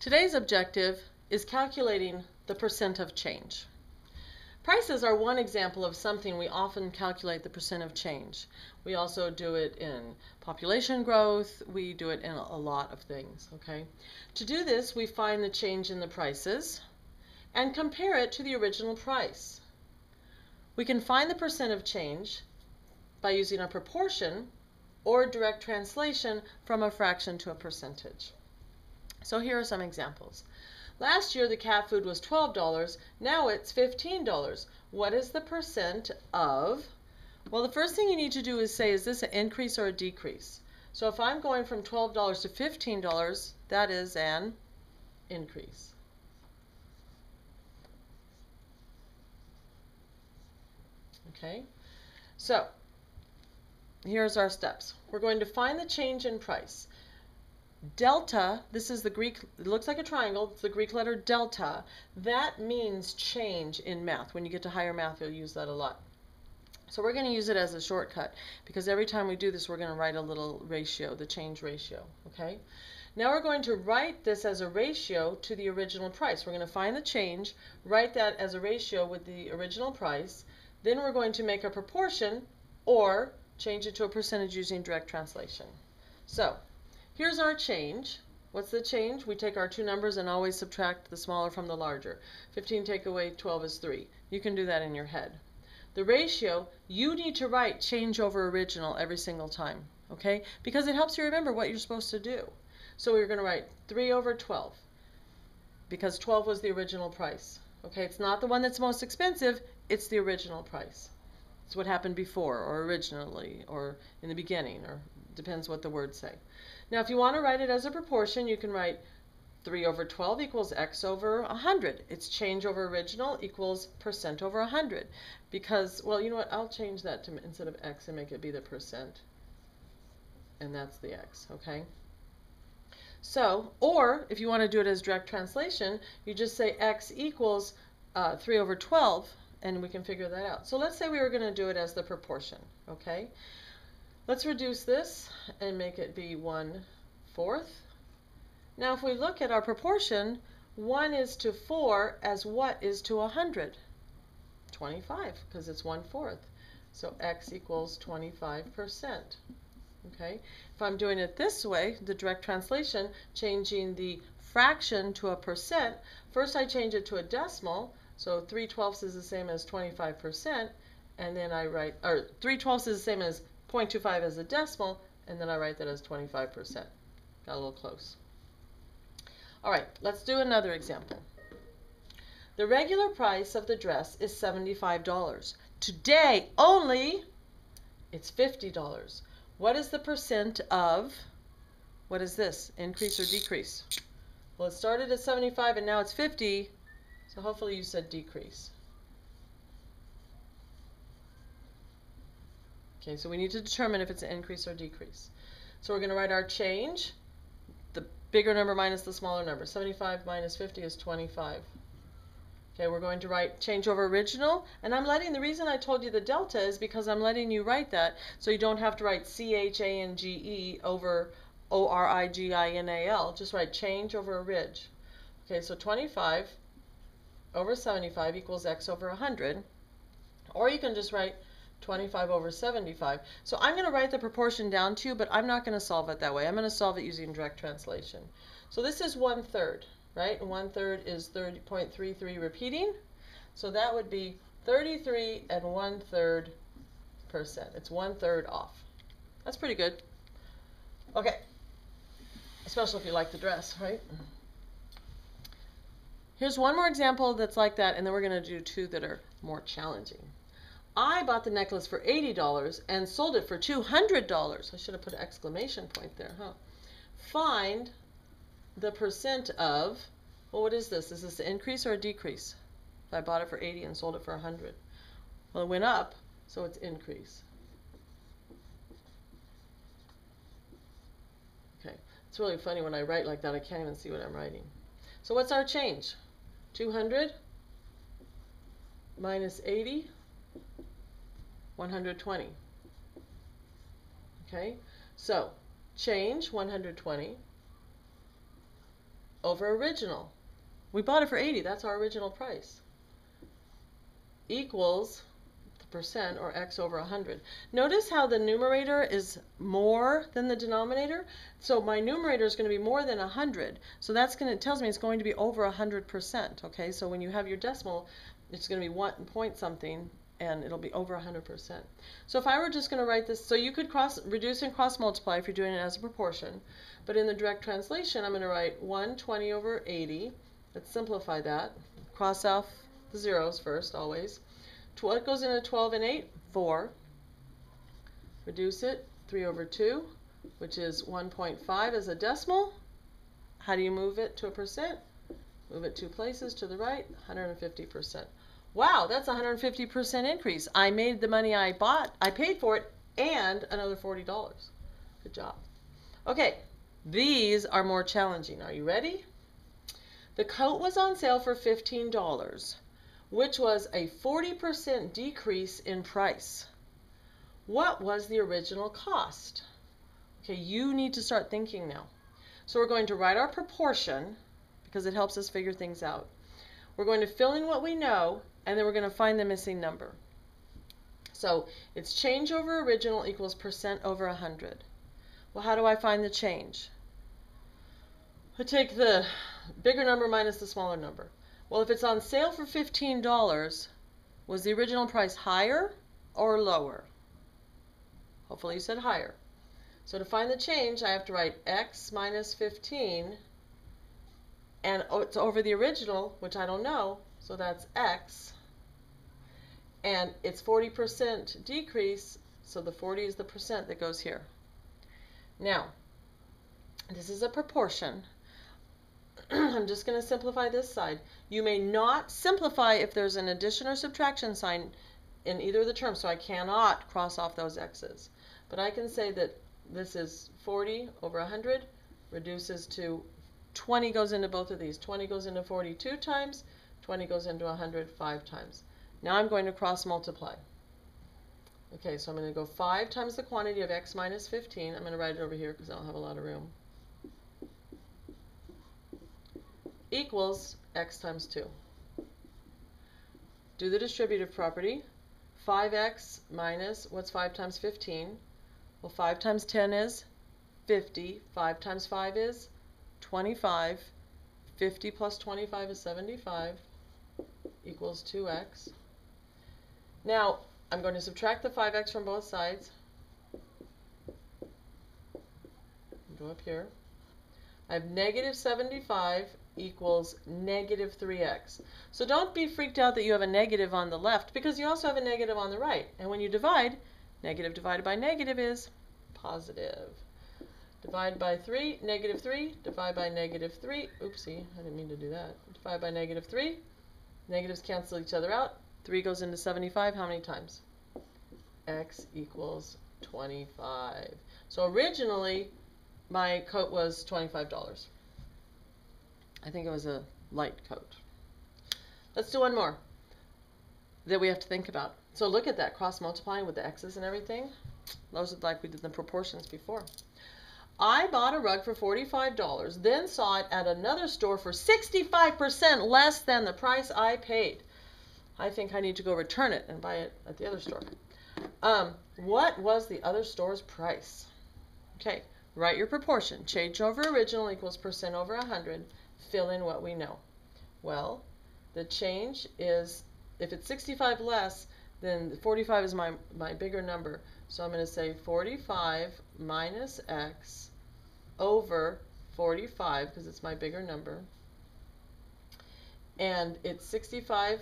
Today's objective is calculating the percent of change. Prices are one example of something we often calculate the percent of change. We also do it in population growth. We do it in a lot of things, okay? To do this, we find the change in the prices and compare it to the original price. We can find the percent of change by using a proportion or direct translation from a fraction to a percentage. So here are some examples. Last year the cat food was $12, now it's $15. What is the percent of? Well, the first thing you need to do is say, is this an increase or a decrease? So if I'm going from $12 to $15, that is an increase. Okay, so here's our steps. We're going to find the change in price. Delta, this is the Greek, it looks like a triangle, it's the Greek letter delta. That means change in math. When you get to higher math, you'll use that a lot. So we're going to use it as a shortcut because every time we do this, we're going to write a little ratio, the change ratio, okay? Now we're going to write this as a ratio to the original price. We're going to find the change, write that as a ratio with the original price. Then we're going to make a proportion or change it to a percentage using direct translation. So here's our change. What's the change? We take our two numbers and always subtract the smaller from the larger. 15 take away 12 is 3. You can do that in your head. The ratio, you need to write change over original every single time, okay? Because it helps you remember what you're supposed to do. So we're going to write 3 over 12 because 12 was the original price. Okay, it's not the one that's most expensive, it's the original price. It's what happened before or originally or in the beginning, or depends what the words say. Now if you want to write it as a proportion, you can write 3 over 12 equals x over 100. It's change over original equals percent over 100. Because, well, you know what, I'll change that to, instead of x, and make it be the percent. And that's the x, okay? So, or if you want to do it as direct translation, you just say x equals 3 over 12, and we can figure that out. So let's say we were going to do it as the proportion, okay? Let's reduce this and make it be 1/4. Now if we look at our proportion, 1 is to 4 as what is to 100? 25, because it's 1/4. So x equals 25%. Okay, if I'm doing it this way, the direct translation, changing the fraction to a percent, first I change it to a decimal, so 3/12 is the same as 25%, and then I write, or 3/12 is the same as 0.25 as a decimal, and then I write that as 25%. Got a little close. All right, let's do another example. The regular price of the dress is $75. Today only, it's $50. What is the percent of, what is this, increase or decrease? Well, it started at 75 and now it's 50, so hopefully you said decrease. Okay, so we need to determine if it's an increase or decrease. So we're going to write our change, the bigger number minus the smaller number. 75 minus 50 is 25. Okay, we're going to write change over original, and I'm letting, the reason I told you the delta is because I'm letting you write that so you don't have to write CHANGE over ORIGINAL. Just write change over orig. Okay, so 25 over 75 equals x over 100, or you can just write 25 over 75. So I'm going to write the proportion down to you, but I'm not going to solve it that way. I'm going to solve it using direct translation. So this is 1/3. Right? 1/3 is 30.33 repeating. So that would be 33 1/3%. It's 1/3 off. That's pretty good. Okay. Especially if you like the dress, right? Here's one more example that's like that, and then we're going to do two that are more challenging. I bought the necklace for $80 and sold it for $200. I should have put an exclamation point there, huh? Find the percent of, well, what is this? Is this an increase or a decrease? If I bought it for 80 and sold it for 100. Well, it went up, so it's increase. Okay, it's really funny when I write like that, I can't even see what I'm writing. So what's our change? 200 minus 80, 120. Okay, so change 120 over original. We bought it for 80. That's our original price. Equals the percent, or x over 100. Notice how the numerator is more than the denominator. So my numerator is going to be more than 100. So that's going to, it tells me it's going to be over 100%. Okay, so when you have your decimal, it's going to be 1 point something, and it'll be over 100%. So if I were just going to write this, so you could reduce and cross multiply if you're doing it as a proportion. But in the direct translation, I'm going to write 120 over 80. Let's simplify that. Cross off the zeros first, always. What goes into 12 and 8? 4. Reduce it, 3 over 2, which is 1.5 as a decimal. How do you move it to a percent? Move it 2 places to the right, 150%. Wow, that's a 150% increase. I made the money I paid for it, and another $40. Good job. Okay, these are more challenging. Are you ready? The coat was on sale for $15, which was a 40% decrease in price. What was the original cost? Okay, you need to start thinking now. So we're going to write our proportion because it helps us figure things out. We're going to fill in what we know, and then we're going to find the missing number. So it's change over original equals percent over 100. Well, how do I find the change? I take the bigger number minus the smaller number. Well, if it's on sale for $15, was the original price higher or lower? Hopefully you said higher. So to find the change, I have to write x minus 15, and it's over the original, which I don't know, so that's x. And it's 40% decrease, so the 40 is the percent that goes here. Now, this is a proportion. I'm just going to simplify this side. You may not simplify if there's an addition or subtraction sign in either of the terms, so I cannot cross off those x's. But I can say that this is 40 over 100, reduces to 20 goes into both of these. 20 goes into 40 2 times, 20 goes into 100 5 times. Now I'm going to cross multiply. Okay, so I'm going to go 5 times the quantity of x minus 15. I'm going to write it over here because I don't have a lot of room. Equals x times 2. Do the distributive property. 5x minus, what's 5 times 15? Well, 5 times 10 is 50. 5 times 5 is 25. 50 plus 25 is 75. Equals 2x. Now, I'm going to subtract the 5x from both sides. Go up here. I have negative 75 equals negative 3x. So don't be freaked out that you have a negative on the left, because you also have a negative on the right. And when you divide, negative divided by negative is positive. Divide by 3, negative 3. Divide by negative 3. Oopsie, I didn't mean to do that. Divide by negative 3. Negatives cancel each other out. 3 goes into 75. How many times? X equals 25. So originally, my coat was $25. I think it was a light coat. Let's do one more that we have to think about. So look at that, cross multiplying with the x's and everything. Those are like we did the proportions before. I bought a rug for $45, then saw it at another store for 65% less than the price I paid. I think I need to go return it and buy it at the other store. What was the other store's price? Okay, write your proportion. Change over original equals percent over 100. Fill in what we know. Well, the change is, if it's 65 less, then 45 is my bigger number. So I'm going to say 45 minus x over 45, because it's my bigger number. And it's 65%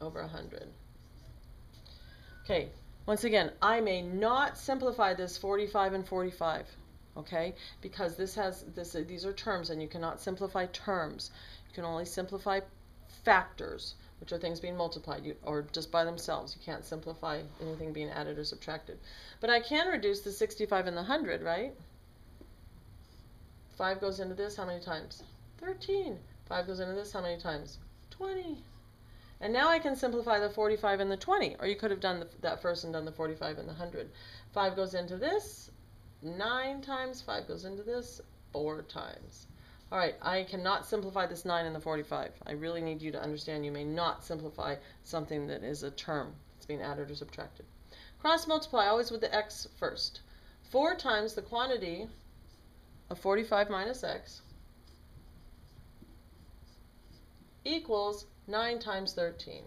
over 100. Okay, once again, I may not simplify this 45 and 45. Okay, because these are terms, and you cannot simplify terms. You can only simplify factors, which are things being multiplied, or just by themselves. You can't simplify anything being added or subtracted. But I can reduce the 65 and the 100, right? 5 goes into this how many times? 13. 5 goes into this how many times? 20. And now I can simplify the 45 and the 20, or you could have done that first and done the 45 and the 100. 5 goes into this 9 times, 5 goes into this 4 times. All right, I cannot simplify this 9 and the 45. I really need you to understand you may not simplify something that is a term. It's being added or subtracted. Cross multiply, always with the x first. 4 times the quantity of 45 minus x equals 9 times 13.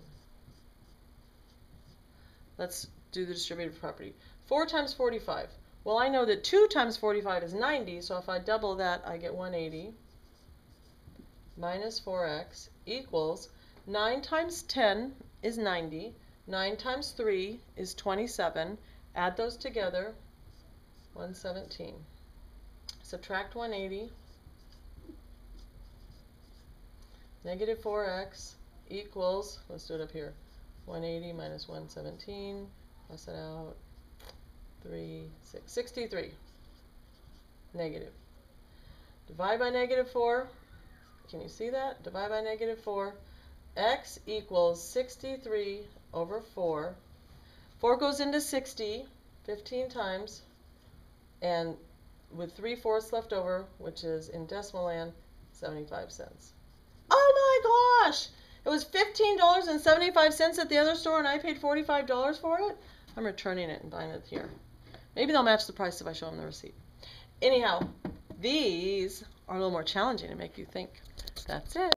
Let's do the distributive property. 4 times 45. Well, I know that 2 times 45 is 90, so if I double that, I get 180 minus 4x equals 9 times 10 is 90. 9 times 3 is 27. Add those together, 117. Subtract 180. Negative 4x equals, let's do it up here, 180 minus 117, plus it out, 63. Negative. Divide by negative 4. Can you see that? Divide by negative 4. X equals 63 over 4. 4 goes into 60 15 times, and with 3/4 left over, which is in decimal land, 75 cents. Oh my gosh! It was $15.75 at the other store, and I paid $45 for it? I'm returning it and buying it here. Maybe they'll match the price if I show them the receipt. Anyhow, these are a little more challenging to make you think. That's it.